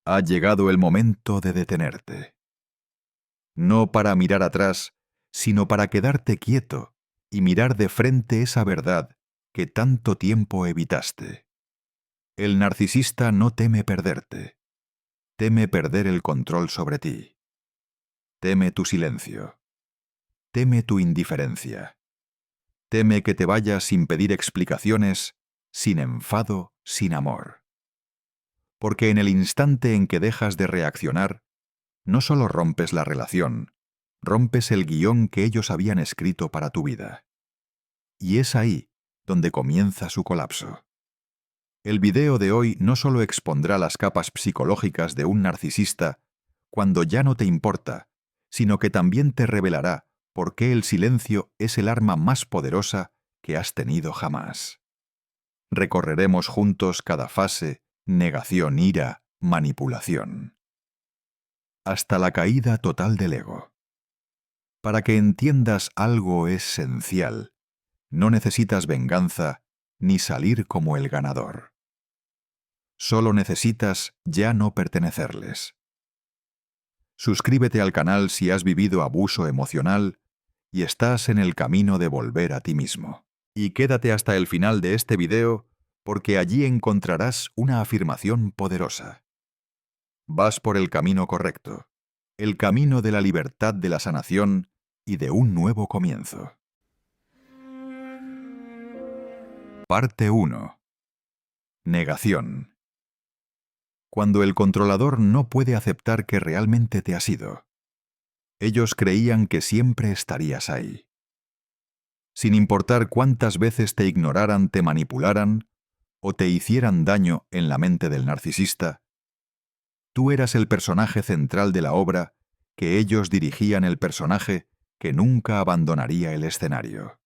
Ha llegado el momento de detenerte. No para mirar atrás, sino para quedarte quieto y mirar de frente esa verdad que tanto tiempo evitaste. El narcisista no teme perderte. Teme perder el control sobre ti. Teme tu silencio. Teme tu indiferencia. Teme que te vayas sin pedir explicaciones, sin enfado, sin amor. Porque en el instante en que dejas de reaccionar, no solo rompes la relación, rompes el guión que ellos habían escrito para tu vida. Y es ahí donde comienza su colapso. El video de hoy no solo expondrá las capas psicológicas de un narcisista cuando ya no te importa, sino que también te revelará por qué el silencio es el arma más poderosa que has tenido jamás. Recorreremos juntos cada fase, negación, ira, manipulación, hasta la caída total del ego. Para que entiendas algo esencial, no necesitas venganza ni salir como el ganador. Solo necesitas ya no pertenecerles. Suscríbete al canal si has vivido abuso emocional y estás en el camino de volver a ti mismo. Y quédate hasta el final de este video porque allí encontrarás una afirmación poderosa. Vas por el camino correcto, el camino de la libertad, de la sanación y de un nuevo comienzo. Parte 1. Negación. Cuando el controlador no puede aceptar que realmente te has ido. Ellos creían que siempre estarías ahí. Sin importar cuántas veces te ignoraran, te manipularan o te hicieran daño en la mente del narcisista, tú eras el personaje central de la obra que ellos dirigían, el personaje que nunca abandonaría el escenario.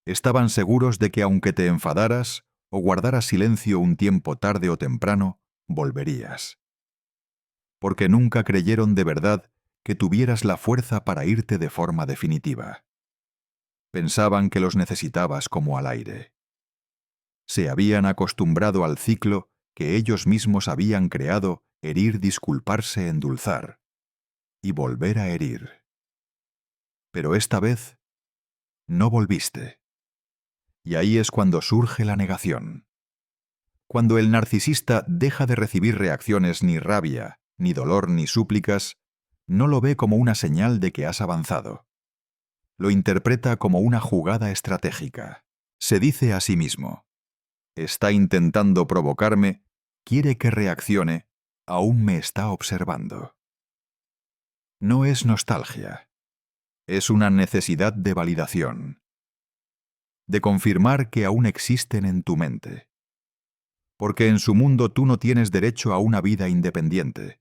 Estaban seguros de que aunque te enfadaras o guardaras silencio un tiempo, tarde o temprano, volverías. Porque nunca creyeron de verdad que tuvieras la fuerza para irte de forma definitiva. Pensaban que los necesitabas como al aire. Se habían acostumbrado al ciclo que ellos mismos habían creado: herir, disculparse, endulzar y volver a herir. Pero esta vez no volviste. Y ahí es cuando surge la negación. Cuando el narcisista deja de recibir reacciones, ni rabia, ni dolor, ni súplicas, no lo ve como una señal de que has avanzado. Lo interpreta como una jugada estratégica. Se dice a sí mismo: está intentando provocarme, quiere que reaccione, aún me está observando. No es nostalgia. Es una necesidad de validación. De confirmar que aún existen en tu mente. Porque en su mundo tú no tienes derecho a una vida independiente.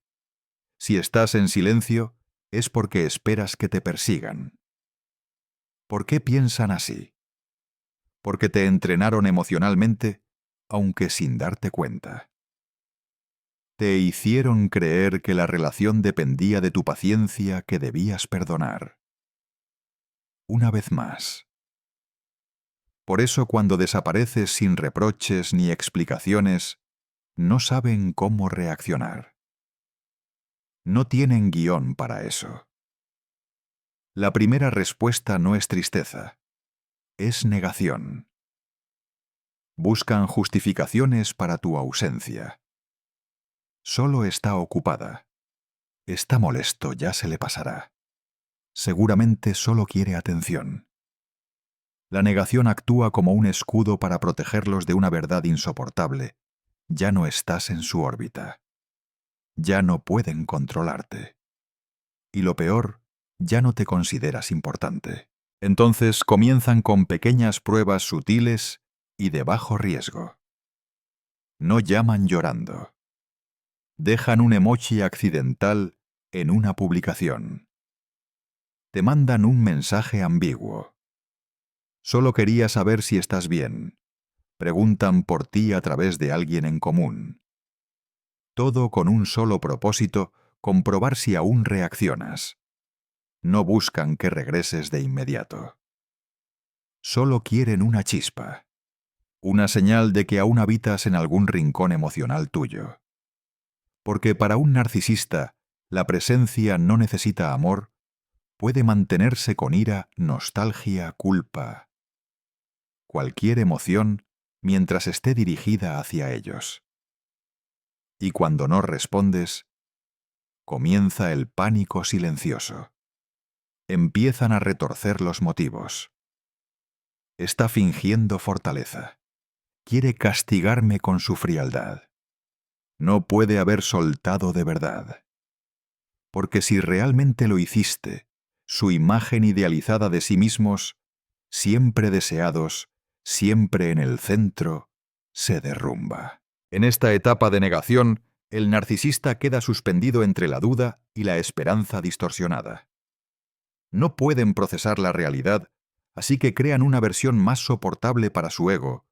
Si estás en silencio, es porque esperas que te persigan. ¿Por qué piensan así? Porque te entrenaron emocionalmente, aunque sin darte cuenta. Te hicieron creer que la relación dependía de tu paciencia, que debías perdonar. Una vez más. Por eso cuando desapareces sin reproches ni explicaciones, no saben cómo reaccionar. No tienen guión para eso. La primera respuesta no es tristeza, es negación. Buscan justificaciones para tu ausencia. Solo está ocupada. Está molesto, ya se le pasará. Seguramente solo quiere atención. La negación actúa como un escudo para protegerlos de una verdad insoportable. Ya no estás en su órbita. Ya no pueden controlarte. Y lo peor, ya no te consideras importante. Entonces comienzan con pequeñas pruebas sutiles y de bajo riesgo. No llaman llorando. Dejan un emoji accidental en una publicación. Te mandan un mensaje ambiguo. Solo quería saber si estás bien. Preguntan por ti a través de alguien en común. Todo con un solo propósito: comprobar si aún reaccionas. No buscan que regreses de inmediato. Solo quieren una chispa. Una señal de que aún habitas en algún rincón emocional tuyo. Porque para un narcisista, la presencia no necesita amor, puede mantenerse con ira, nostalgia, culpa, cualquier emoción mientras esté dirigida hacia ellos. Y cuando no respondes, comienza el pánico silencioso. Empiezan a retorcer los motivos. Está fingiendo fortaleza. Quiere castigarme con su frialdad. No puede haber soltado de verdad. Porque si realmente lo hiciste, su imagen idealizada de sí mismos, siempre deseados, siempre en el centro, se derrumba. En esta etapa de negación, el narcisista queda suspendido entre la duda y la esperanza distorsionada. No pueden procesar la realidad, así que crean una versión más soportable para su ego,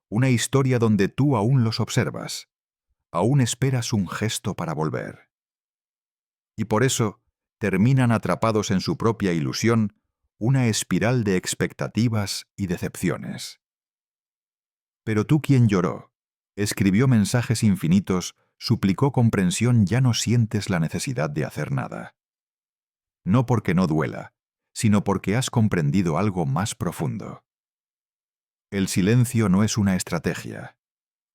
una historia donde tú aún los observas, aún esperas un gesto para volver. Y por eso terminan atrapados en su propia ilusión, una espiral de expectativas y decepciones. Pero tú, quien lloró, escribió mensajes infinitos, suplicó comprensión, ya no sientes la necesidad de hacer nada. No porque no duela, sino porque has comprendido algo más profundo. El silencio no es una estrategia,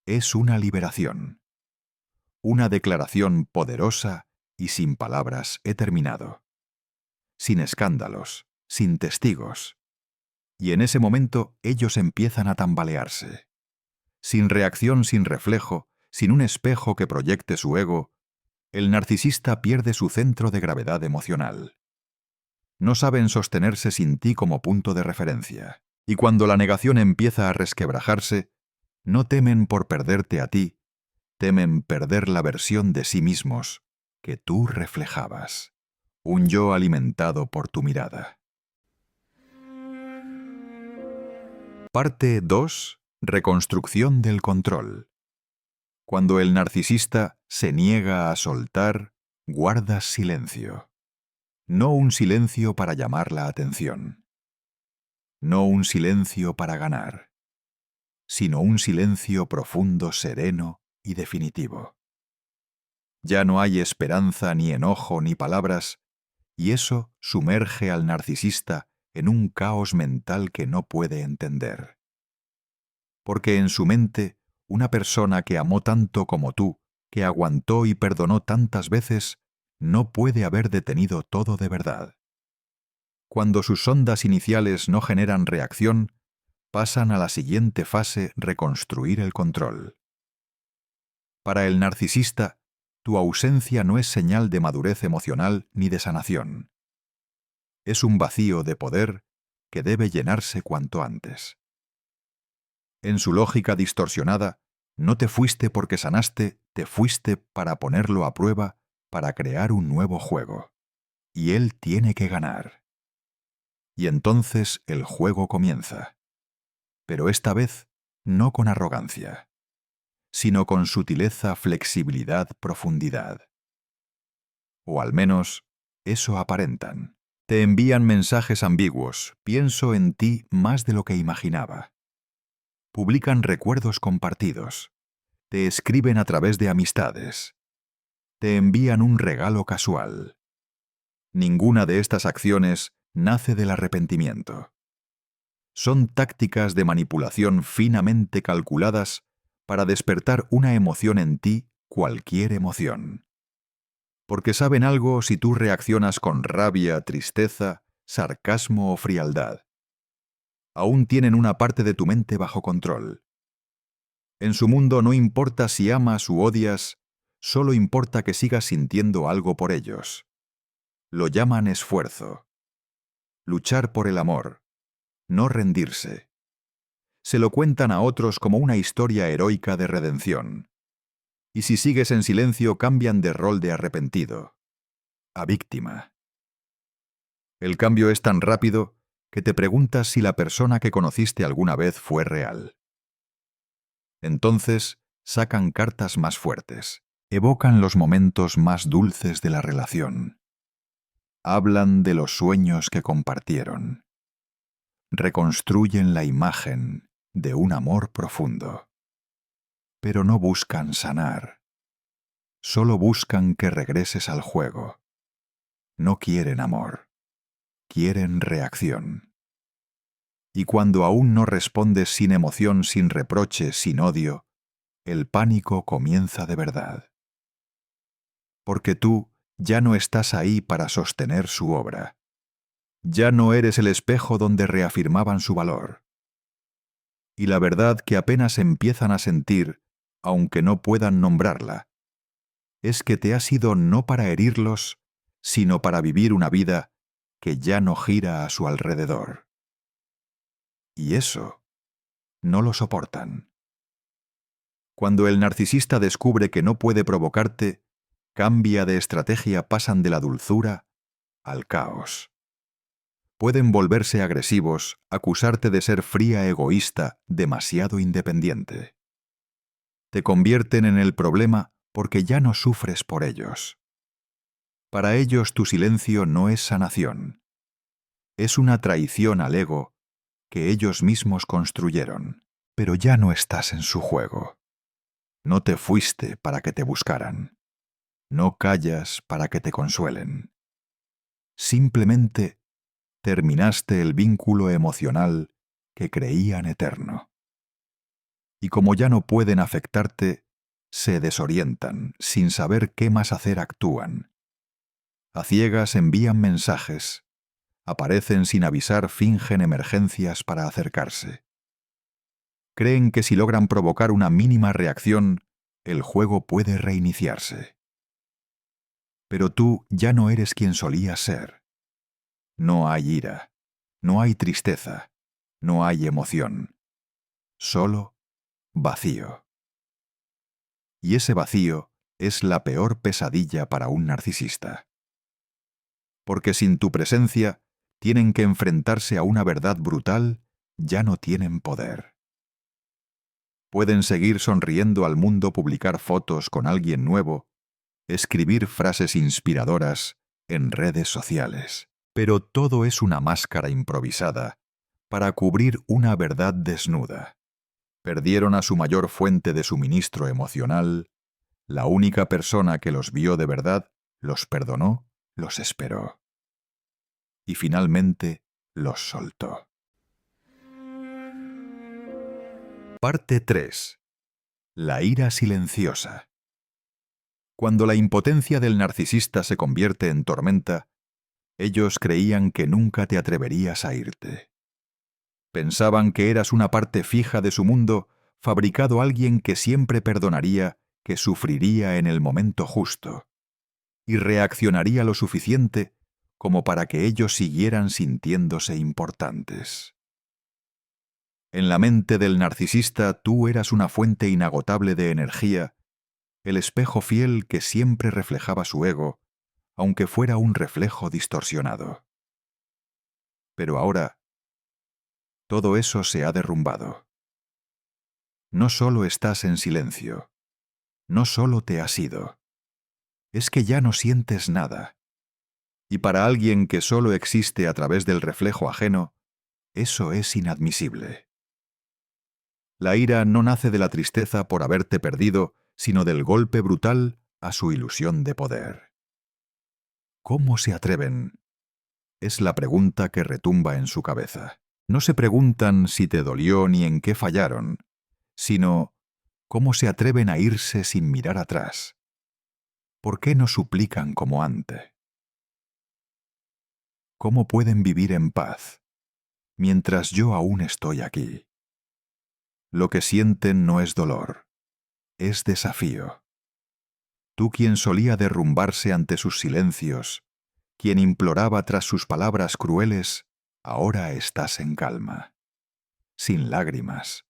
es una liberación. Una declaración poderosa y sin palabras: he terminado. Sin escándalos, sin testigos. Y en ese momento ellos empiezan a tambalearse. Sin reacción, sin reflejo, sin un espejo que proyecte su ego, el narcisista pierde su centro de gravedad emocional. No saben sostenerse sin ti como punto de referencia. Y cuando la negación empieza a resquebrajarse, no temen por perderte a ti, temen perder la versión de sí mismos que tú reflejabas. Un yo alimentado por tu mirada. Parte 2. Reconstrucción del control. Cuando el narcisista se niega a soltar, guardas silencio. No un silencio para llamar la atención. No un silencio para ganar, sino un silencio profundo, sereno y definitivo. Ya no hay esperanza, ni enojo, ni palabras, y eso sumerge al narcisista en un caos mental que no puede entender. Porque en su mente, una persona que amó tanto como tú, que aguantó y perdonó tantas veces, no puede haber detenido todo de verdad. Cuando sus ondas iniciales no generan reacción, pasan a la siguiente fase: reconstruir el control. Para el narcisista, tu ausencia no es señal de madurez emocional ni de sanación. Es un vacío de poder que debe llenarse cuanto antes. En su lógica distorsionada, no te fuiste porque sanaste, te fuiste para ponerlo a prueba, para crear un nuevo juego. Y él tiene que ganar. Y entonces el juego comienza. Pero esta vez no con arrogancia, sino con sutileza, flexibilidad, profundidad. O al menos, eso aparentan. Te envían mensajes ambiguos: pienso en ti más de lo que imaginaba. Publican recuerdos compartidos. Te escriben a través de amistades. Te envían un regalo casual. Ninguna de estas acciones nace del arrepentimiento. Son tácticas de manipulación finamente calculadas para despertar una emoción en ti, cualquier emoción. Porque saben algo si tú reaccionas con rabia, tristeza, sarcasmo o frialdad. Aún tienen una parte de tu mente bajo control. En su mundo no importa si amas u odias, solo importa que sigas sintiendo algo por ellos. Lo llaman esfuerzo. Luchar por el amor. No rendirse. Se lo cuentan a otros como una historia heroica de redención. Y si sigues en silencio, cambian de rol de arrepentido a víctima. El cambio es tan rápido que te preguntas si la persona que conociste alguna vez fue real. Entonces sacan cartas más fuertes, evocan los momentos más dulces de la relación. Hablan de los sueños que compartieron. Reconstruyen la imagen de un amor profundo. Pero no buscan sanar. solo buscan que regreses al juego. No quieren amor, quieren reacción. Y cuando aún no respondes sin emoción, sin reproche, sin odio, el pánico comienza de verdad. Porque tú ya no estás ahí para sostener su obra. Ya no eres el espejo donde reafirmaban su valor. Y la verdad que apenas empiezan a sentir, aunque no puedan nombrarla, es que te has ido no para herirlos, sino para vivir una vida que ya no gira a su alrededor. Y eso no lo soportan. Cuando el narcisista descubre que no puede provocarte, cambia de estrategia, pasan de la dulzura al caos. Pueden volverse agresivos, acusarte de ser fría, egoísta, demasiado independiente. Te convierten en el problema porque ya no sufres por ellos. Para ellos tu silencio no es sanación. Es una traición al ego que ellos mismos construyeron. Pero ya no estás en su juego. No te fuiste para que te buscaran. No callas para que te consuelen. Simplemente terminaste el vínculo emocional que creían eterno. Y como ya no pueden afectarte, se desorientan, sin saber qué más hacer actúan. A ciegas envían mensajes, aparecen sin avisar, fingen emergencias para acercarse. Creen que si logran provocar una mínima reacción, el juego puede reiniciarse. Pero tú ya no eres quien solías ser. No hay ira, no hay tristeza, no hay emoción. Solo vacío. Y ese vacío es la peor pesadilla para un narcisista. Porque sin tu presencia, tienen que enfrentarse a una verdad brutal, ya no tienen poder. Pueden seguir sonriendo al mundo, publicar fotos con alguien nuevo, escribir frases inspiradoras en redes sociales. Pero todo es una máscara improvisada para cubrir una verdad desnuda. Perdieron a su mayor fuente de suministro emocional, la única persona que los vio de verdad, los perdonó, los esperó. Y finalmente los soltó. Parte 3. La ira silenciosa. Cuando la impotencia del narcisista se convierte en tormenta, ellos creían que nunca te atreverías a irte. Pensaban que eras una parte fija de su mundo, fabricado alguien que siempre perdonaría, que sufriría en el momento justo, y reaccionaría lo suficiente como para que ellos siguieran sintiéndose importantes. En la mente del narcisista tú eras una fuente inagotable de energía, el espejo fiel que siempre reflejaba su ego, aunque fuera un reflejo distorsionado. Pero ahora, todo eso se ha derrumbado. No solo estás en silencio, no solo te has ido, es que ya no sientes nada. Y para alguien que solo existe a través del reflejo ajeno, eso es inadmisible. La ira no nace de la tristeza por haberte perdido, sino del golpe brutal a su ilusión de poder. ¿Cómo se atreven? Es la pregunta que retumba en su cabeza. No se preguntan si te dolió ni en qué fallaron, sino cómo se atreven a irse sin mirar atrás. ¿Por qué no suplican como antes? ¿Cómo pueden vivir en paz mientras yo aún estoy aquí? Lo que sienten no es dolor, es desafío. Tú, quien solía derrumbarse ante sus silencios, quien imploraba tras sus palabras crueles, ahora estás en calma, sin lágrimas,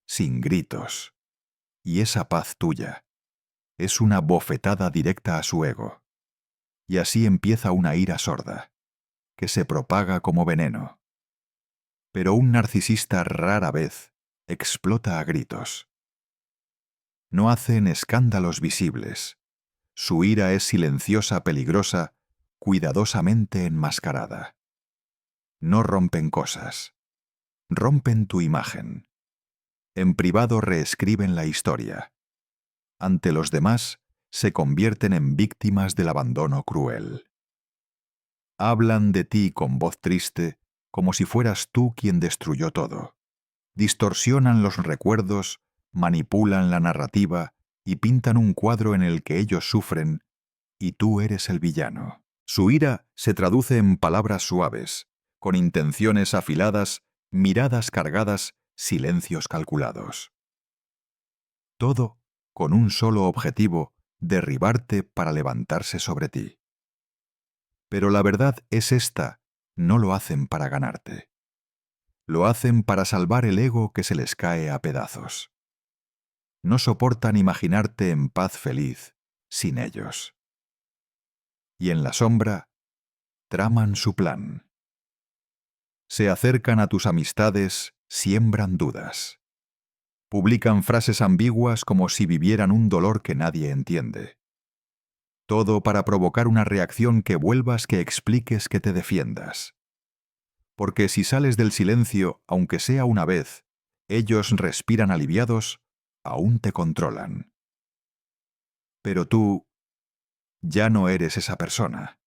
sin gritos. Y esa paz tuya es una bofetada directa a su ego. Y así empieza una ira sorda, que se propaga como veneno. Pero un narcisista rara vez explota a gritos. No hacen escándalos visibles. Su ira es silenciosa, peligrosa, cuidadosamente enmascarada. No rompen cosas. Rompen tu imagen. En privado reescriben la historia. Ante los demás, se convierten en víctimas del abandono cruel. Hablan de ti con voz triste, como si fueras tú quien destruyó todo. Distorsionan los recuerdos, manipulan la narrativa y pintan un cuadro en el que ellos sufren y tú eres el villano. Su ira se traduce en palabras suaves, con intenciones afiladas, miradas cargadas, silencios calculados. Todo con un solo objetivo: derribarte para levantarse sobre ti. Pero la verdad es esta: no lo hacen para ganarte. Lo hacen para salvar el ego que se les cae a pedazos. No soportan imaginarte en paz feliz sin ellos. Y en la sombra traman su plan. Se acercan a tus amistades, siembran dudas. Publican frases ambiguas como si vivieran un dolor que nadie entiende. Todo para provocar una reacción que vuelvas, que expliques, que te defiendas. Porque si sales del silencio, aunque sea una vez, ellos respiran aliviados, aún te controlan. Pero tú ya no eres esa persona.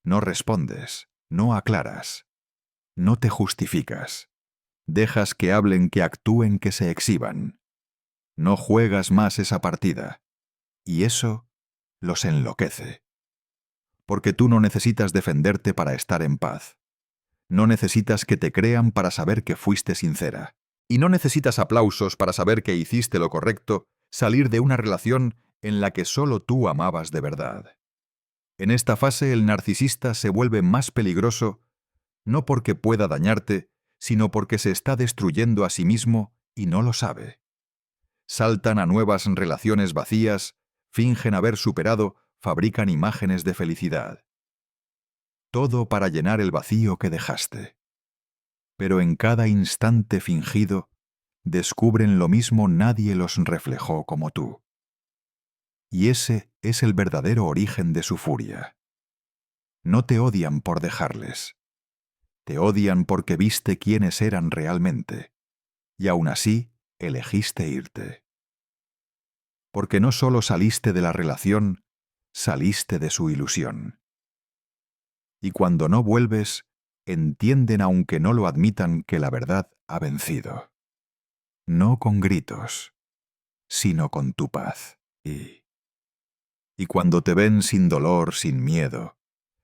No respondes, no aclaras, no te justificas. Dejas que hablen, que actúen, que se exhiban. No juegas más esa partida. Y eso los enloquece. Porque tú no necesitas defenderte para estar en paz. No necesitas que te crean para saber que fuiste sincera. Y no necesitas aplausos para saber que hiciste lo correcto, salir de una relación en la que solo tú amabas de verdad. En esta fase el narcisista se vuelve más peligroso, no porque pueda dañarte, sino porque se está destruyendo a sí mismo y no lo sabe. Saltan a nuevas relaciones vacías, fingen haber superado, fabrican imágenes de felicidad. Todo para llenar el vacío que dejaste. Pero en cada instante fingido, descubren lo mismo: nadie los reflejó como tú. Y ese es el verdadero origen de su furia. No te odian por dejarles. Te odian porque viste quiénes eran realmente, y aún así elegiste irte. Porque no solo saliste de la relación, saliste de su ilusión. Y cuando no vuelves, entienden, aunque no lo admitan, que la verdad ha vencido. No con gritos, sino con tu paz. Y cuando te ven sin dolor, sin miedo,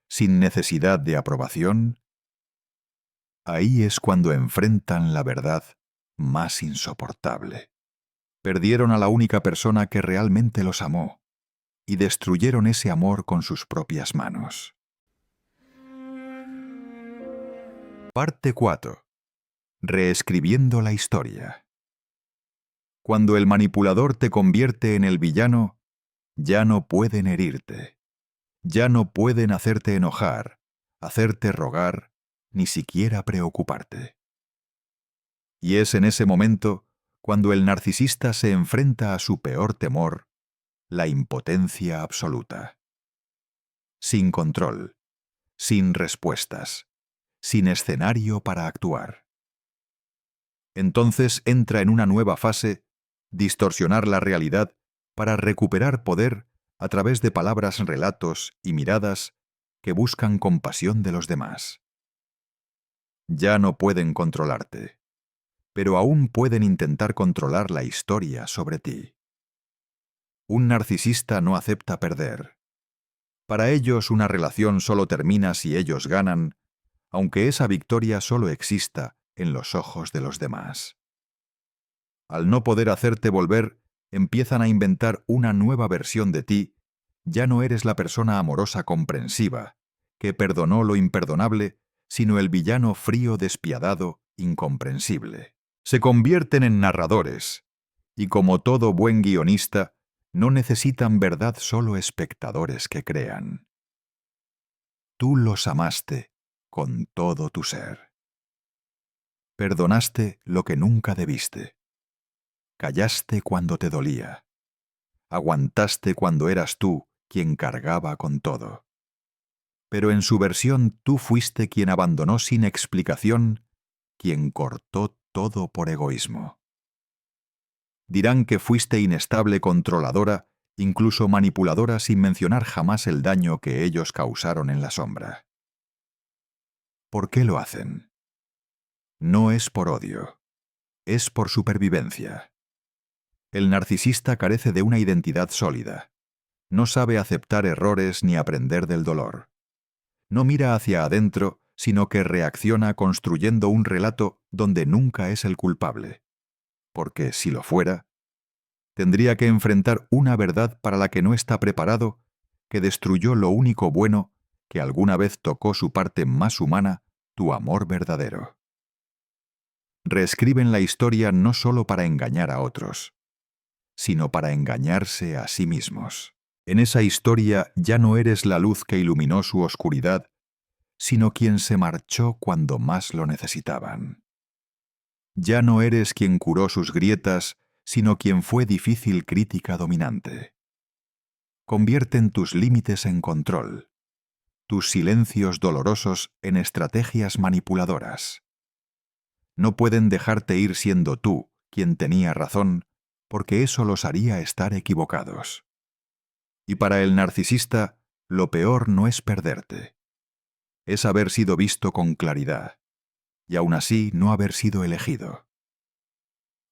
sin necesidad de aprobación, ahí es cuando enfrentan la verdad más insoportable. Perdieron a la única persona que realmente los amó y destruyeron ese amor con sus propias manos. Parte 4. Reescribiendo la historia. Cuando el manipulador te convierte en el villano, ya no pueden herirte. Ya no pueden hacerte enojar, hacerte rogar, ni siquiera preocuparte. Y es en ese momento cuando el narcisista se enfrenta a su peor temor: la impotencia absoluta. Sin control, sin respuestas, sin escenario para actuar. Entonces entra en una nueva fase: distorsionar la realidad para recuperar poder a través de palabras, relatos y miradas que buscan compasión de los demás. Ya no pueden controlarte, pero aún pueden intentar controlar la historia sobre ti. Un narcisista no acepta perder. Para ellos una relación solo termina si ellos ganan, aunque esa victoria solo exista en los ojos de los demás. Al no poder hacerte volver, empiezan a inventar una nueva versión de ti. Ya no eres la persona amorosa comprensiva, que perdonó lo imperdonable, sino el villano frío, despiadado, incomprensible. Se convierten en narradores, y como todo buen guionista, no necesitan verdad, solo espectadores que crean. Tú los amaste con todo tu ser. Perdonaste lo que nunca debiste. Callaste cuando te dolía. Aguantaste cuando eras tú quien cargaba con todo. Pero en su versión tú fuiste quien abandonó sin explicación, quien cortó todo por egoísmo. Dirán que fuiste inestable, controladora, incluso manipuladora sin mencionar jamás el daño que ellos causaron en la sombra. ¿Por qué lo hacen? No es por odio, es por supervivencia. El narcisista carece de una identidad sólida. No sabe aceptar errores ni aprender del dolor. No mira hacia adentro, sino que reacciona construyendo un relato donde nunca es el culpable. Porque si lo fuera, tendría que enfrentar una verdad para la que no está preparado, que destruyó lo único bueno que alguna vez tocó su parte más humana, tu amor verdadero. Reescriben la historia no solo para engañar a otros, sino para engañarse a sí mismos. En esa historia ya no eres la luz que iluminó su oscuridad, sino quien se marchó cuando más lo necesitaban. Ya no eres quien curó sus grietas, sino quien fue difícil crítica dominante. Convierten tus límites en control, tus silencios dolorosos en estrategias manipuladoras. No pueden dejarte ir siendo tú quien tenía razón, porque eso los haría estar equivocados. Y para el narcisista, lo peor no es perderte, es haber sido visto con claridad, y aún así no haber sido elegido.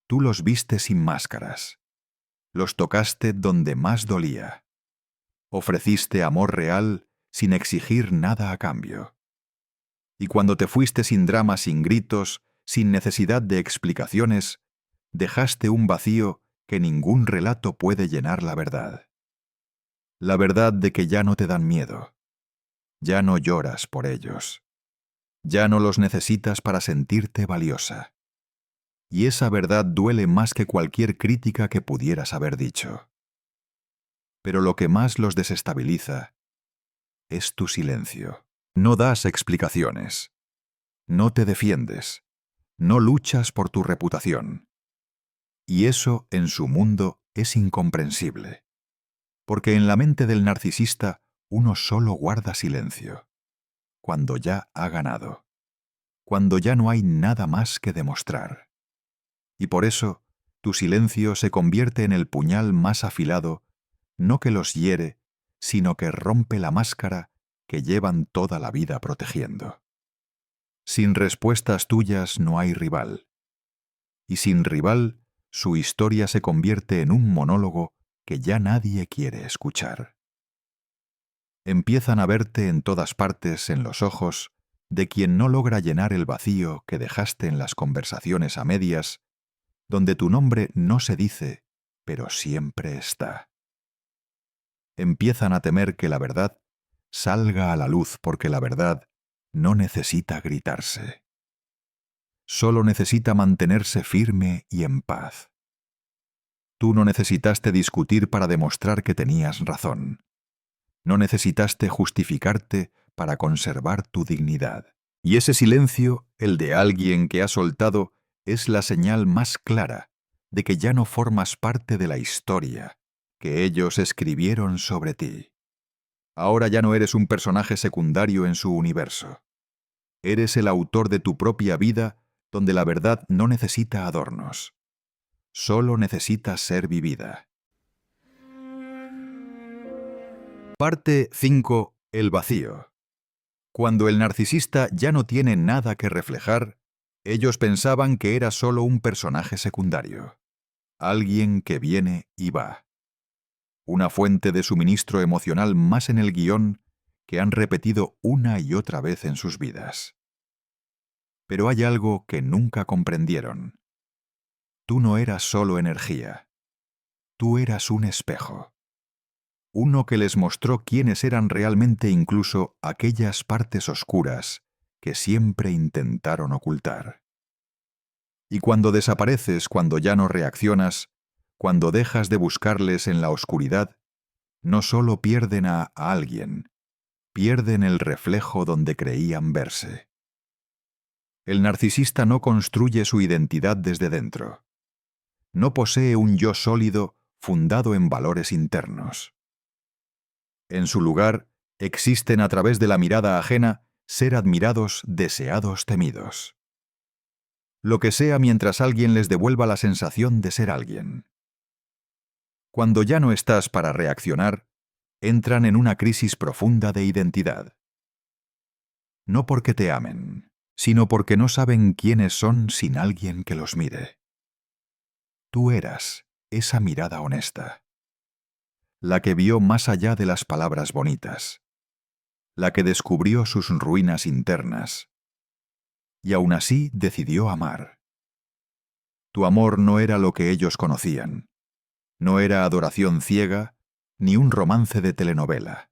Tú los viste sin máscaras, los tocaste donde más dolía, ofreciste amor real sin exigir nada a cambio. Y cuando te fuiste sin drama, sin gritos, sin necesidad de explicaciones, dejaste un vacío que ningún relato puede llenar la verdad. La verdad de que ya no te dan miedo, ya no lloras por ellos, ya no los necesitas para sentirte valiosa. Y esa verdad duele más que cualquier crítica que pudieras haber dicho. Pero lo que más los desestabiliza es tu silencio. No das explicaciones, no te defiendes, no luchas por tu reputación. Y eso en su mundo es incomprensible, porque en la mente del narcisista uno solo guarda silencio, cuando ya ha ganado, cuando ya no hay nada más que demostrar. Y por eso, tu silencio se convierte en el puñal más afilado, no que los hiere, sino que rompe la máscara que llevan toda la vida protegiendo. Sin respuestas tuyas no hay rival. Y sin rival, su historia se convierte en un monólogo que ya nadie quiere escuchar. Empiezan a verte en todas partes en los ojos de quien no logra llenar el vacío que dejaste en las conversaciones a medias, donde tu nombre no se dice, pero siempre está. Empiezan a temer que la verdad salga a la luz porque la verdad no necesita gritarse. Solo necesita mantenerse firme y en paz. Tú no necesitaste discutir para demostrar que tenías razón. No necesitaste justificarte para conservar tu dignidad. Y ese silencio, el de alguien que ha soltado, es la señal más clara de que ya no formas parte de la historia que ellos escribieron sobre ti. Ahora ya no eres un personaje secundario en su universo. Eres el autor de tu propia vida, donde la verdad no necesita adornos. Solo necesita ser vivida. Parte 5. El vacío. Cuando el narcisista ya no tiene nada que reflejar, ellos pensaban que era solo un personaje secundario. Alguien que viene y va. Una fuente de suministro emocional más en el guión que han repetido una y otra vez en sus vidas. Pero hay algo que nunca comprendieron. Tú no eras solo energía. Tú eras un espejo. Uno que les mostró quiénes eran realmente, incluso aquellas partes oscuras que siempre intentaron ocultar. Y cuando desapareces, cuando ya no reaccionas, cuando dejas de buscarles en la oscuridad, no solo pierden a alguien, pierden el reflejo donde creían verse. El narcisista no construye su identidad desde dentro. No posee un yo sólido fundado en valores internos. En su lugar, existen a través de la mirada ajena ser admirados, deseados, temidos. Lo que sea mientras alguien les devuelva la sensación de ser alguien. Cuando ya no estás para reaccionar, entran en una crisis profunda de identidad. No porque te amen, sino porque no saben quiénes son sin alguien que los mire. Tú eras esa mirada honesta, la que vio más allá de las palabras bonitas, la que descubrió sus ruinas internas, y aún así decidió amar. Tu amor no era lo que ellos conocían, no era adoración ciega, ni un romance de telenovela.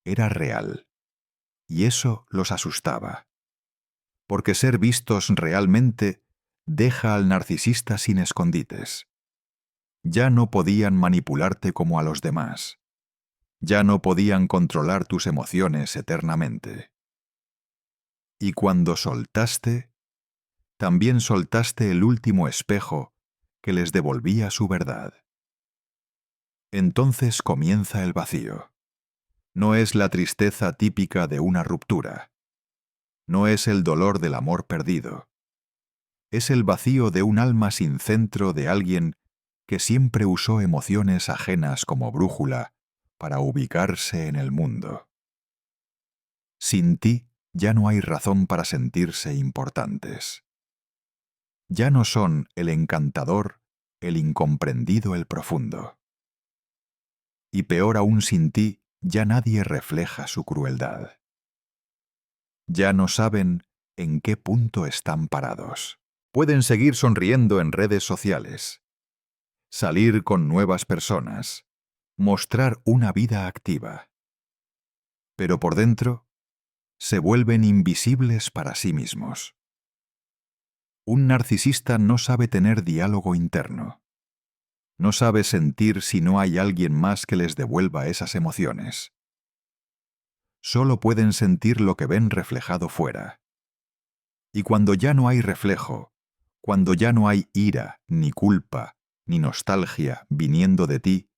Era real, y eso los asustaba, porque ser vistos realmente deja al narcisista sin escondites. Ya no podían manipularte como a los demás. Ya no podían controlar tus emociones eternamente. Y cuando soltaste, también soltaste el último espejo que les devolvía su verdad. Entonces comienza el vacío. No es la tristeza típica de una ruptura. No es el dolor del amor perdido. Es el vacío de un alma sin centro de alguien que siempre usó emociones ajenas como brújula para ubicarse en el mundo. Sin ti ya no hay razón para sentirse importantes. Ya no son el encantador, el incomprendido, el profundo. Y peor aún, sin ti ya nadie refleja su crueldad. Ya no saben en qué punto están parados. Pueden seguir sonriendo en redes sociales, salir con nuevas personas, mostrar una vida activa. Pero por dentro, se vuelven invisibles para sí mismos. Un narcisista no sabe tener diálogo interno. No sabe sentir si no hay alguien más que les devuelva esas emociones. Solo pueden sentir lo que ven reflejado fuera. Y cuando ya no hay reflejo, cuando ya no hay ira, ni culpa, ni nostalgia viniendo de ti,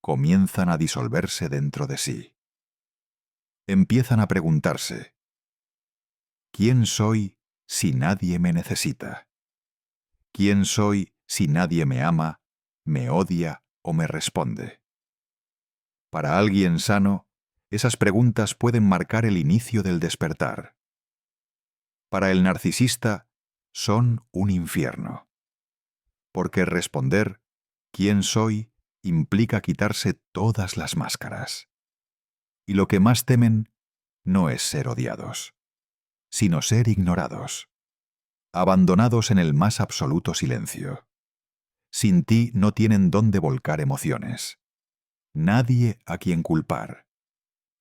comienzan a disolverse dentro de sí. Empiezan a preguntarse: ¿quién soy si nadie me necesita? ¿Quién soy si nadie me ama, me odia o me responde? Para alguien sano, esas preguntas pueden marcar el inicio del despertar. Para el narcisista, son un infierno. Porque responder ¿quién soy? Implica quitarse todas las máscaras. Y lo que más temen no es ser odiados, sino ser ignorados, abandonados en el más absoluto silencio. Sin ti no tienen dónde volcar emociones. Nadie a quien culpar.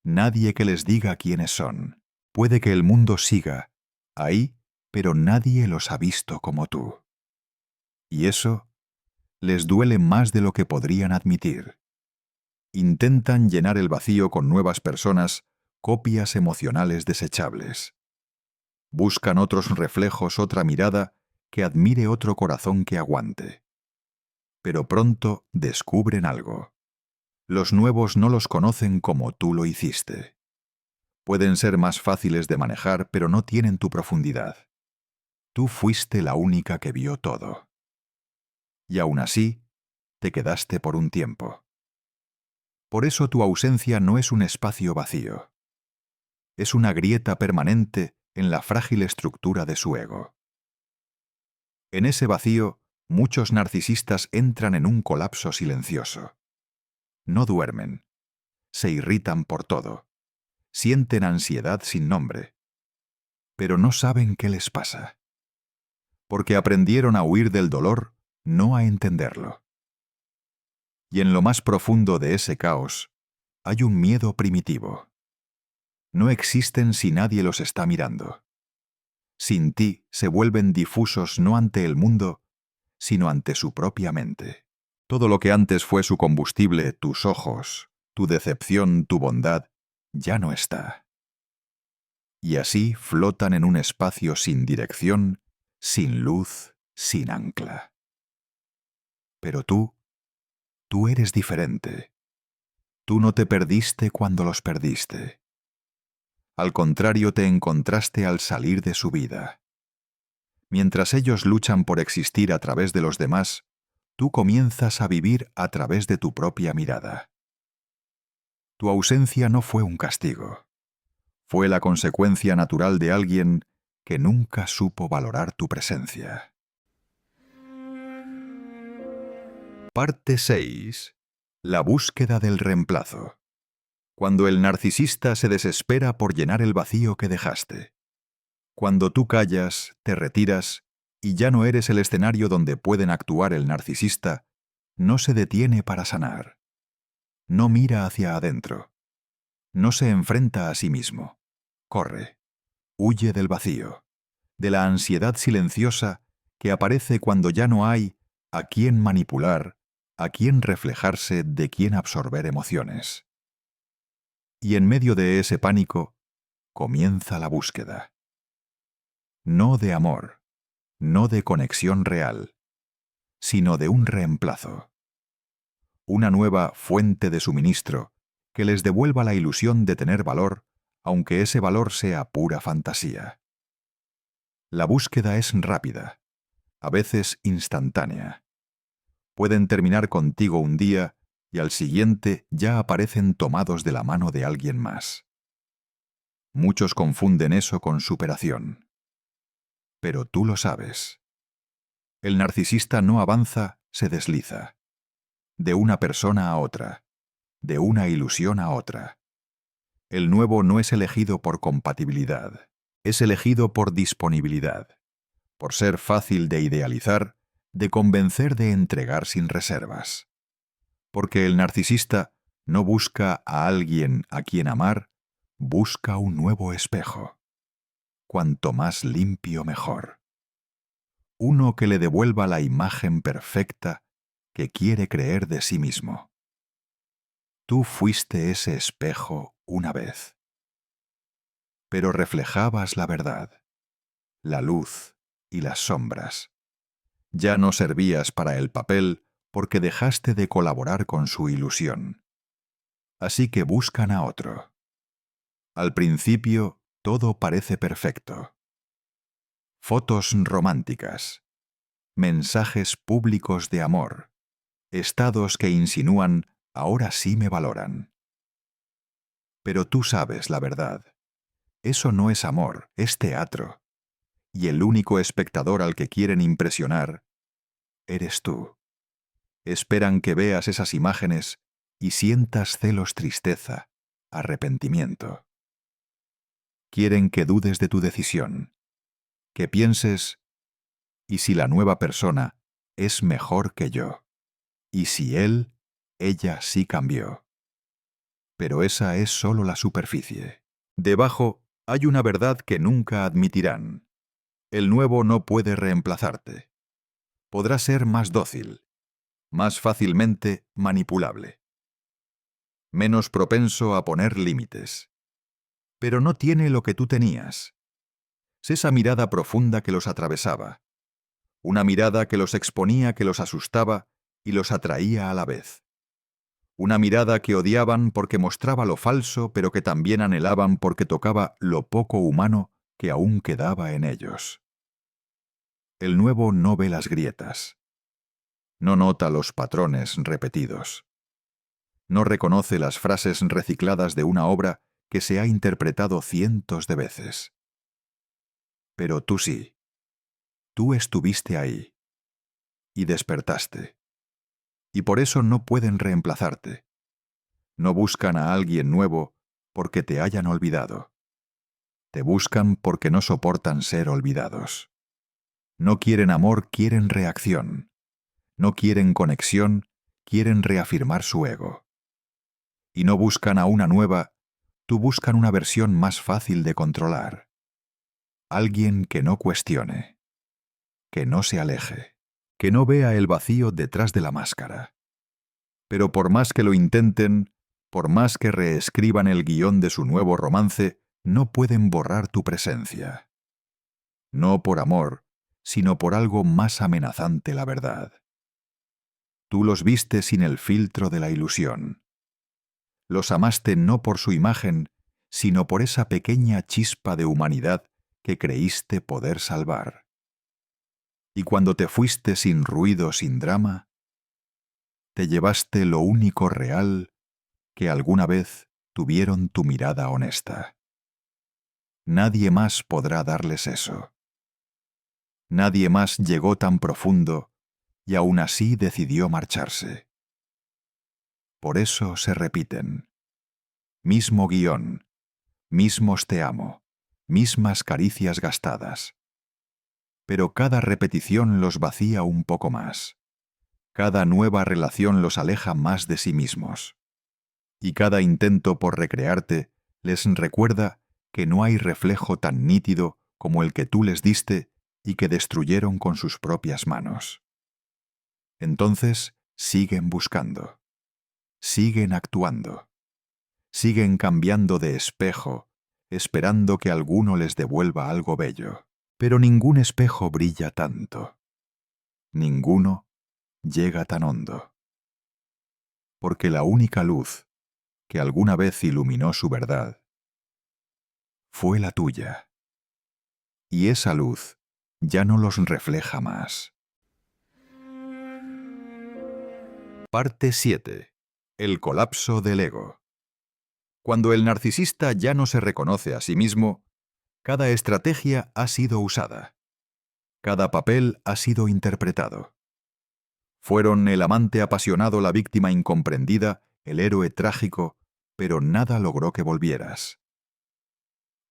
Nadie que les diga quiénes son. Puede que el mundo siga ahí, pero nadie los ha visto como tú. Y eso les duele más de lo que podrían admitir. Intentan llenar el vacío con nuevas personas, copias emocionales desechables. Buscan otros reflejos, otra mirada, que admire otro corazón que aguante. Pero pronto descubren algo. Los nuevos no los conocen como tú lo hiciste. Pueden ser más fáciles de manejar, pero no tienen tu profundidad. Tú fuiste la única que vio todo. Y aún así, te quedaste por un tiempo. Por eso tu ausencia no es un espacio vacío. Es una grieta permanente en la frágil estructura de su ego. En ese vacío, muchos narcisistas entran en un colapso silencioso. No duermen. Se irritan por todo. Sienten ansiedad sin nombre. Pero no saben qué les pasa. Porque aprendieron a huir del dolor, no a entenderlo. Y en lo más profundo de ese caos, hay un miedo primitivo. No existen si nadie los está mirando. Sin ti se vuelven difusos no ante el mundo, sino ante su propia mente. Todo lo que antes fue su combustible, tus ojos, tu decepción, tu bondad, ya no está. Y así flotan en un espacio sin dirección, sin luz, sin ancla. Pero tú eres diferente. Tú no te perdiste cuando los perdiste. Al contrario, te encontraste al salir de su vida. Mientras ellos luchan por existir a través de los demás, tú comienzas a vivir a través de tu propia mirada. Tu ausencia no fue un castigo. Fue la consecuencia natural de alguien que nunca supo valorar tu presencia. Parte 6. La búsqueda del reemplazo. Cuando el narcisista se desespera por llenar el vacío que dejaste. Cuando tú callas, te retiras y ya no eres el escenario donde pueden actuar el narcisista, no se detiene para sanar. No mira hacia adentro. No se enfrenta a sí mismo. Corre. Huye del vacío, de la ansiedad silenciosa que aparece cuando ya no hay a quién manipular, a quién reflejarse, de quién absorber emociones. Y en medio de ese pánico, comienza la búsqueda. No de amor, no de conexión real, sino de un reemplazo. Una nueva fuente de suministro que les devuelva la ilusión de tener valor, aunque ese valor sea pura fantasía. La búsqueda es rápida, a veces instantánea. Pueden terminar contigo un día y al siguiente ya aparecen tomados de la mano de alguien más. Muchos confunden eso con superación. Pero tú lo sabes. El narcisista no avanza, se desliza. De una persona a otra, de una ilusión a otra. El nuevo no es elegido por compatibilidad, es elegido por disponibilidad, por ser fácil de idealizar, de convencer, de entregar sin reservas. Porque el narcisista no busca a alguien a quien amar, busca un nuevo espejo. Cuanto más limpio, mejor. Uno que le devuelva la imagen perfecta que quiere creer de sí mismo. Tú fuiste ese espejo una vez. Pero reflejabas la verdad, la luz y las sombras. Ya no servías para el papel porque dejaste de colaborar con su ilusión. Así que buscan a otro. Al principio, todo parece perfecto. Fotos románticas, mensajes públicos de amor, estados que insinúan «ahora sí me valoran». Pero tú sabes la verdad. Eso no es amor, es teatro. Y el único espectador al que quieren impresionar eres tú. Esperan que veas esas imágenes y sientas celos, tristeza, arrepentimiento. Quieren que dudes de tu decisión, que pienses, ¿y si la nueva persona es mejor que yo? ¿Y si ella sí cambió? Pero esa es solo la superficie. Debajo hay una verdad que nunca admitirán. El nuevo no puede reemplazarte. Podrá ser más dócil, más fácilmente manipulable, menos propenso a poner límites. Pero no tiene lo que tú tenías. Esa mirada profunda que los atravesaba. Una mirada que los exponía, que los asustaba y los atraía a la vez. Una mirada que odiaban porque mostraba lo falso, pero que también anhelaban porque tocaba lo poco humano que aún quedaba en ellos. El nuevo no ve las grietas. No nota los patrones repetidos. No reconoce las frases recicladas de una obra que se ha interpretado cientos de veces. Pero tú sí. Tú estuviste ahí. Y despertaste. Y por eso no pueden reemplazarte. No buscan a alguien nuevo porque te hayan olvidado. Te buscan porque no soportan ser olvidados. No quieren amor, quieren reacción. No quieren conexión, quieren reafirmar su ego. Y no buscan a una nueva, tú buscan una versión más fácil de controlar. Alguien que no cuestione, que no se aleje, que no vea el vacío detrás de la máscara. Pero por más que lo intenten, por más que reescriban el guión de su nuevo romance, no pueden borrar tu presencia. No por amor, sino por algo más amenazante, la verdad. Tú los viste sin el filtro de la ilusión. Los amaste no por su imagen, sino por esa pequeña chispa de humanidad que creíste poder salvar. Y cuando te fuiste sin ruido, sin drama, te llevaste lo único real que alguna vez tuvieron tu mirada honesta. Nadie más podrá darles eso. Nadie más llegó tan profundo y aún así decidió marcharse. Por eso se repiten. Mismo guión, mismos te amo, mismas caricias gastadas. Pero cada repetición los vacía un poco más. Cada nueva relación los aleja más de sí mismos. Y cada intento por recrearte les recuerda que no hay reflejo tan nítido como el que tú les diste y que destruyeron con sus propias manos. Entonces siguen buscando, siguen actuando, siguen cambiando de espejo, esperando que alguno les devuelva algo bello. Pero ningún espejo brilla tanto. Ninguno llega tan hondo. Porque la única luz que alguna vez iluminó su verdad fue la tuya. Y esa luz ya no los refleja más. Parte 7. El colapso del ego. Cuando el narcisista ya no se reconoce a sí mismo, cada estrategia ha sido usada. Cada papel ha sido interpretado. Fueron el amante apasionado, la víctima incomprendida, el héroe trágico, pero nada logró que volvieras.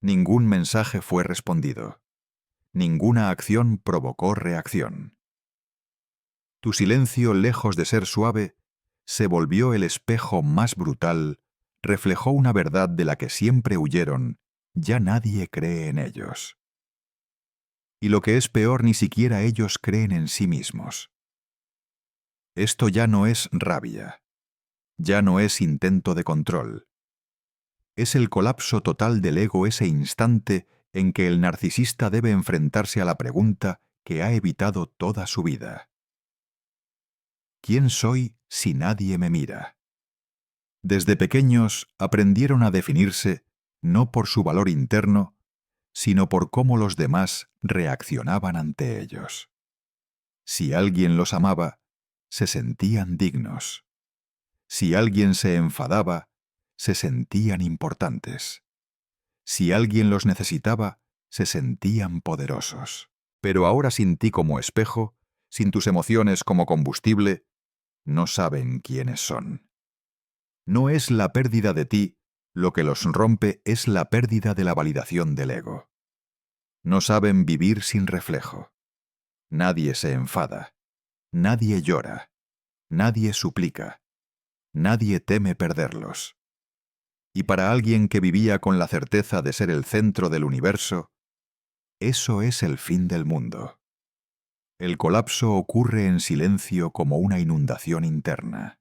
Ningún mensaje fue respondido. Ninguna acción provocó reacción. Tu silencio, lejos de ser suave, se volvió el espejo más brutal, reflejó una verdad de la que siempre huyeron, ya nadie cree en ellos. Y lo que es peor, ni siquiera ellos creen en sí mismos. Esto ya no es rabia, ya no es intento de control. Es el colapso total del ego, ese instante en que el narcisista debe enfrentarse a la pregunta que ha evitado toda su vida. ¿Quién soy si nadie me mira? Desde pequeños aprendieron a definirse no por su valor interno, sino por cómo los demás reaccionaban ante ellos. Si alguien los amaba, se sentían dignos. Si alguien se enfadaba, se sentían importantes. Si alguien los necesitaba, se sentían poderosos. Pero ahora, sin ti como espejo, sin tus emociones como combustible, no saben quiénes son. No es la pérdida de ti lo que los rompe, es la pérdida de la validación del ego. No saben vivir sin reflejo. Nadie se enfada. Nadie llora. Nadie suplica. Nadie teme perderlos. Y para alguien que vivía con la certeza de ser el centro del universo, eso es el fin del mundo. El colapso ocurre en silencio como una inundación interna.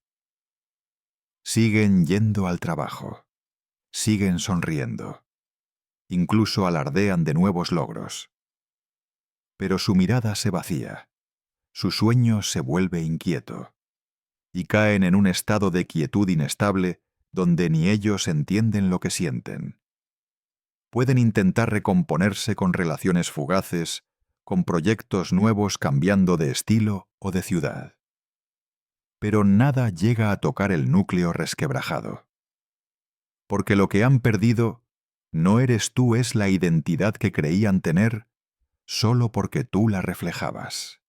Siguen yendo al trabajo. Siguen sonriendo. Incluso alardean de nuevos logros. Pero su mirada se vacía. Su sueño se vuelve inquieto. Y caen en un estado de quietud inestable donde ni ellos entienden lo que sienten. Pueden intentar recomponerse con relaciones fugaces, con proyectos nuevos cambiando de estilo o de ciudad. Pero nada llega a tocar el núcleo resquebrajado. Porque lo que han perdido no eres tú, es la identidad que creían tener solo porque tú la reflejabas.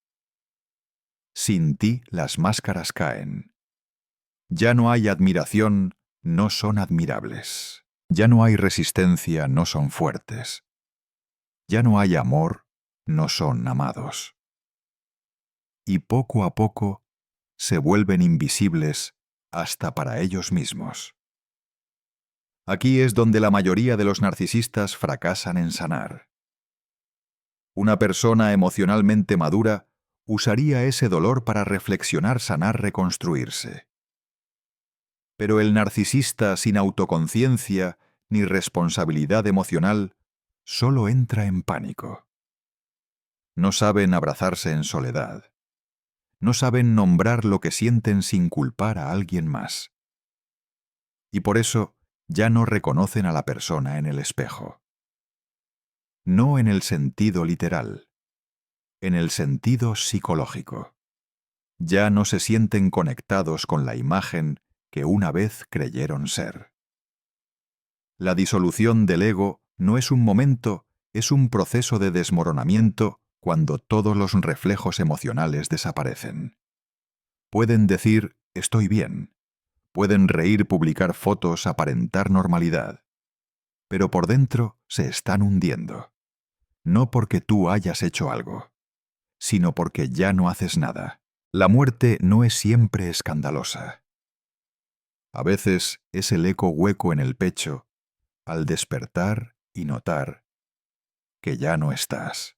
Sin ti las máscaras caen. Ya no hay admiración, no son admirables. Ya no hay resistencia, no son fuertes. Ya no hay amor, no son amados. Y poco a poco se vuelven invisibles hasta para ellos mismos. Aquí es donde la mayoría de los narcisistas fracasan en sanar. Una persona emocionalmente madura usaría ese dolor para reflexionar, sanar, reconstruirse. Pero el narcisista sin autoconciencia ni responsabilidad emocional solo entra en pánico. No saben abrazarse en soledad. No saben nombrar lo que sienten sin culpar a alguien más. Y por eso ya no reconocen a la persona en el espejo. No en el sentido literal, en el sentido psicológico. Ya no se sienten conectados con la imagen que una vez creyeron ser. La disolución del ego no es un momento, es un proceso de desmoronamiento cuando todos los reflejos emocionales desaparecen. Pueden decir, estoy bien. Pueden reír, publicar fotos, aparentar normalidad. Pero por dentro se están hundiendo. No porque tú hayas hecho algo, sino porque ya no haces nada. La muerte no es siempre escandalosa. A veces es el eco hueco en el pecho al despertar y notar que ya no estás.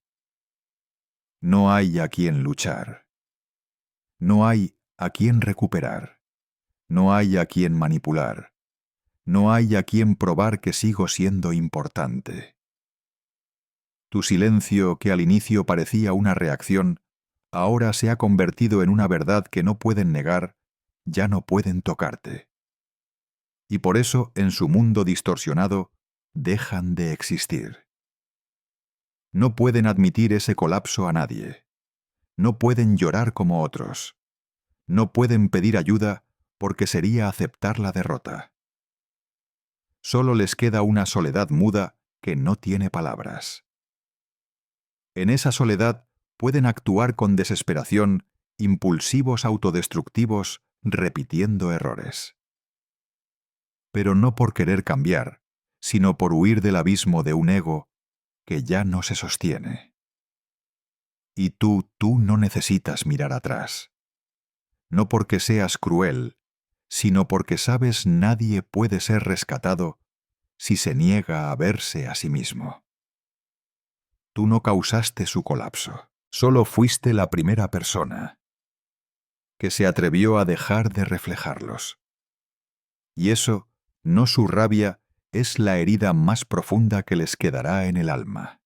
No hay a quien luchar. No hay a quien recuperar. No hay a quien manipular. No hay a quien probar que sigo siendo importante. Tu silencio, que al inicio parecía una reacción, ahora se ha convertido en una verdad que no pueden negar, ya no pueden tocarte. Y por eso, en su mundo distorsionado, dejan de existir. No pueden admitir ese colapso a nadie. No pueden llorar como otros. No pueden pedir ayuda porque sería aceptar la derrota. Solo les queda una soledad muda que no tiene palabras. En esa soledad pueden actuar con desesperación, impulsivos autodestructivos, repitiendo errores. Pero no por querer cambiar, sino por huir del abismo de un ego que ya no se sostiene. Y tú no necesitas mirar atrás. No porque seas cruel, sino porque sabes nadie puede ser rescatado si se niega a verse a sí mismo. Tú no causaste su colapso, solo fuiste la primera persona que se atrevió a dejar de reflejarlos. Y eso, no su rabia, es la herida más profunda que les quedará en el alma.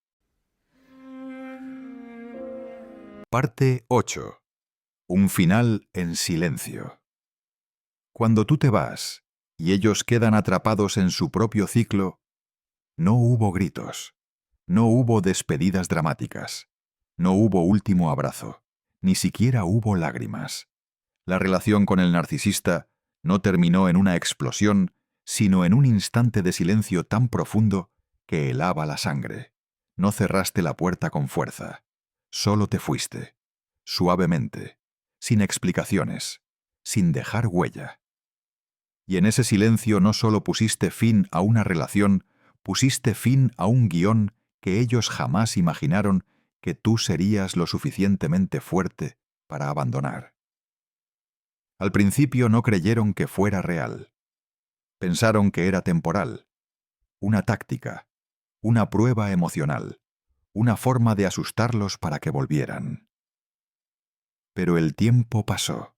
Parte 8. Un final en silencio. Cuando tú te vas y ellos quedan atrapados en su propio ciclo, no hubo gritos, no hubo despedidas dramáticas, no hubo último abrazo, ni siquiera hubo lágrimas. La relación con el narcisista no terminó en una explosión, sino en un instante de silencio tan profundo que helaba la sangre. No cerraste la puerta con fuerza, solo te fuiste, suavemente, sin explicaciones, sin dejar huella. Y en ese silencio no solo pusiste fin a una relación, pusiste fin a un guión que ellos jamás imaginaron que tú serías lo suficientemente fuerte para abandonar. Al principio no creyeron que fuera real. Pensaron que era temporal, una táctica, una prueba emocional, una forma de asustarlos para que volvieran. Pero el tiempo pasó.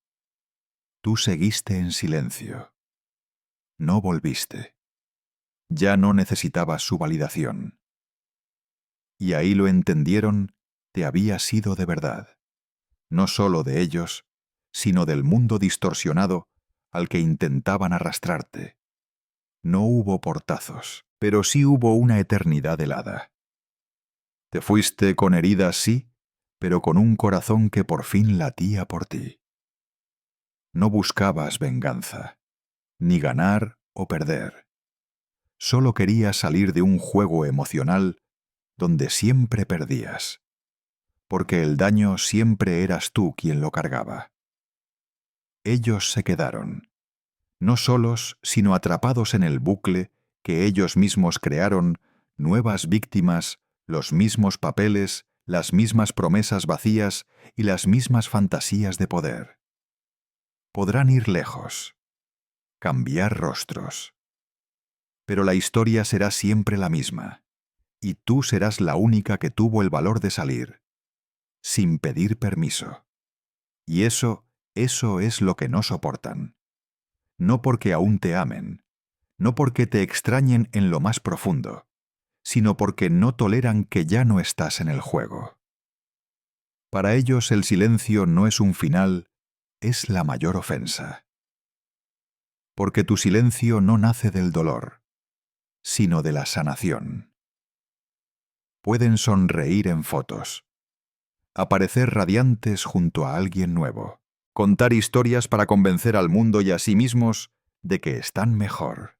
Tú seguiste en silencio. No volviste. Ya no necesitabas su validación. Y ahí lo entendieron, te había sido de verdad. No solo de ellos, sino del mundo distorsionado al que intentaban arrastrarte. No hubo portazos, pero sí hubo una eternidad helada. Te fuiste con heridas, sí, pero con un corazón que por fin latía por ti. No buscabas venganza, ni ganar o perder. Solo querías salir de un juego emocional donde siempre perdías, porque el daño siempre eras tú quien lo cargaba. Ellos se quedaron, no solos, sino atrapados en el bucle que ellos mismos crearon, nuevas víctimas, los mismos papeles, las mismas promesas vacías y las mismas fantasías de poder. Podrán ir lejos, cambiar rostros, pero la historia será siempre la misma, y tú serás la única que tuvo el valor de salir, sin pedir permiso. Y eso es lo que no soportan. No porque aún te amen, no porque te extrañen en lo más profundo, sino porque no toleran que ya no estás en el juego. Para ellos el silencio no es un final, es la mayor ofensa. Porque tu silencio no nace del dolor, sino de la sanación. Pueden sonreír en fotos, aparecer radiantes junto a alguien nuevo, contar historias para convencer al mundo y a sí mismos de que están mejor.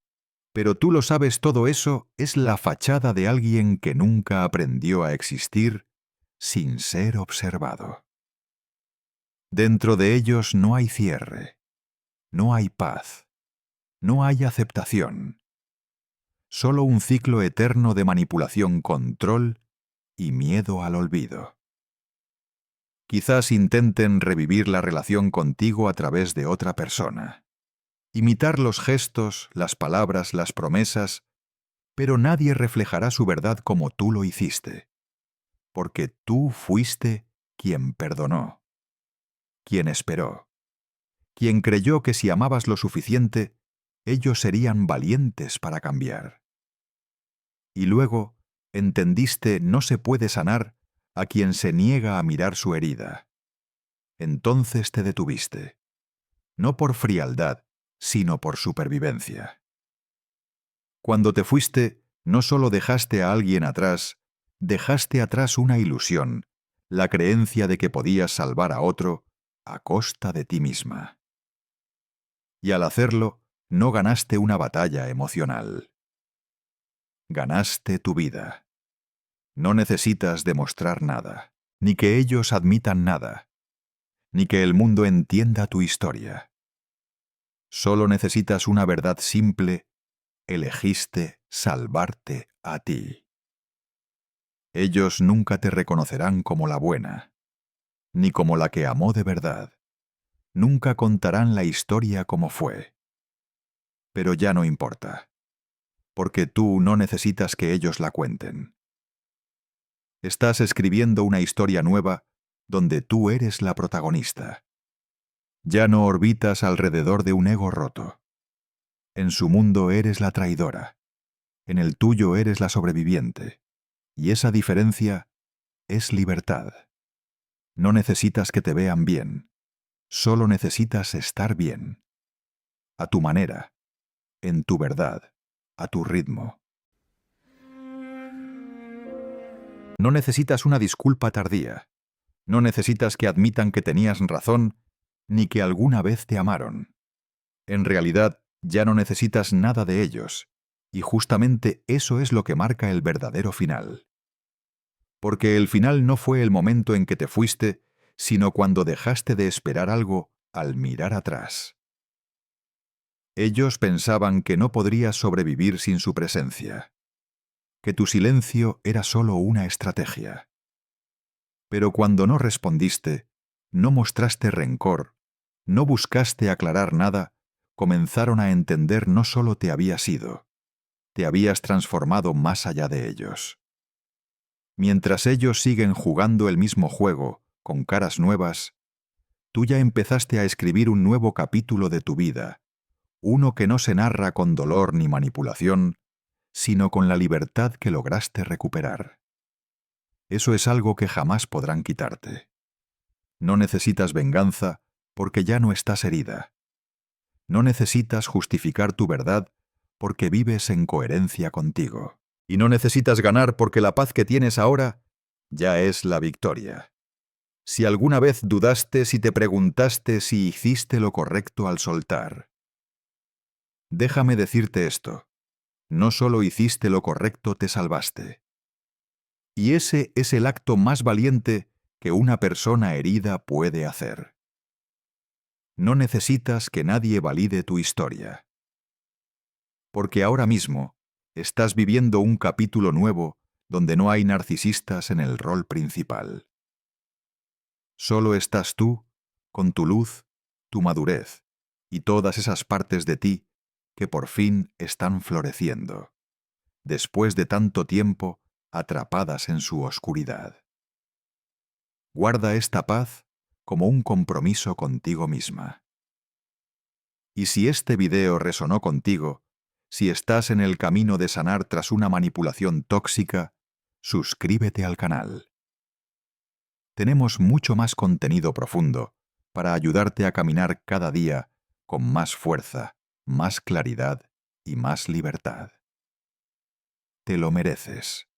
Pero tú lo sabes, todo eso es la fachada de alguien que nunca aprendió a existir sin ser observado. Dentro de ellos no hay cierre, no hay paz, no hay aceptación. Solo un ciclo eterno de manipulación, control y miedo al olvido. Quizás intenten revivir la relación contigo a través de otra persona. Imitar los gestos, las palabras, las promesas, pero nadie reflejará su verdad como tú lo hiciste. Porque tú fuiste quien perdonó, quien esperó, quien creyó que si amabas lo suficiente, ellos serían valientes para cambiar. Y luego entendiste, no se puede sanar a quien se niega a mirar su herida. Entonces te detuviste, no por frialdad, sino por supervivencia. Cuando te fuiste, no solo dejaste a alguien atrás, dejaste atrás una ilusión, la creencia de que podías salvar a otro a costa de ti misma. Y al hacerlo, no ganaste una batalla emocional. Ganaste tu vida. No necesitas demostrar nada, ni que ellos admitan nada, ni que el mundo entienda tu historia. Solo necesitas una verdad simple: elegiste salvarte a ti. Ellos nunca te reconocerán como la buena, ni como la que amó de verdad. Nunca contarán la historia como fue. Pero ya no importa, porque tú no necesitas que ellos la cuenten. Estás escribiendo una historia nueva donde tú eres la protagonista. Ya no orbitas alrededor de un ego roto. En su mundo eres la traidora. En el tuyo eres la sobreviviente. Y esa diferencia es libertad. No necesitas que te vean bien. Solo necesitas estar bien. A tu manera, en tu verdad, a tu ritmo. No necesitas una disculpa tardía. No necesitas que admitan que tenías razón, ni que alguna vez te amaron. En realidad, ya no necesitas nada de ellos, y justamente eso es lo que marca el verdadero final. Porque el final no fue el momento en que te fuiste, sino cuando dejaste de esperar algo al mirar atrás. Ellos pensaban que no podrías sobrevivir sin su presencia, que tu silencio era solo una estrategia. Pero cuando no respondiste, no mostraste rencor, no buscaste aclarar nada, comenzaron a entender no solo te habías ido, te habías transformado más allá de ellos. Mientras ellos siguen jugando el mismo juego, con caras nuevas, tú ya empezaste a escribir un nuevo capítulo de tu vida, uno que no se narra con dolor ni manipulación, sino con la libertad que lograste recuperar. Eso es algo que jamás podrán quitarte. No necesitas venganza porque ya no estás herida. No necesitas justificar tu verdad porque vives en coherencia contigo. Y no necesitas ganar porque la paz que tienes ahora ya es la victoria. Si alguna vez dudaste, si te preguntaste si hiciste lo correcto al soltar, déjame decirte esto: no solo hiciste lo correcto, te salvaste. Y ese es el acto más valiente que una persona herida puede hacer. No necesitas que nadie valide tu historia. Porque ahora mismo estás viviendo un capítulo nuevo donde no hay narcisistas en el rol principal. Solo estás tú, con tu luz, tu madurez y todas esas partes de ti que por fin están floreciendo, después de tanto tiempo atrapadas en su oscuridad. Guarda esta paz como un compromiso contigo misma. Y si este video resonó contigo, si estás en el camino de sanar tras una manipulación tóxica, suscríbete al canal. Tenemos mucho más contenido profundo para ayudarte a caminar cada día con más fuerza, más claridad y más libertad. Te lo mereces.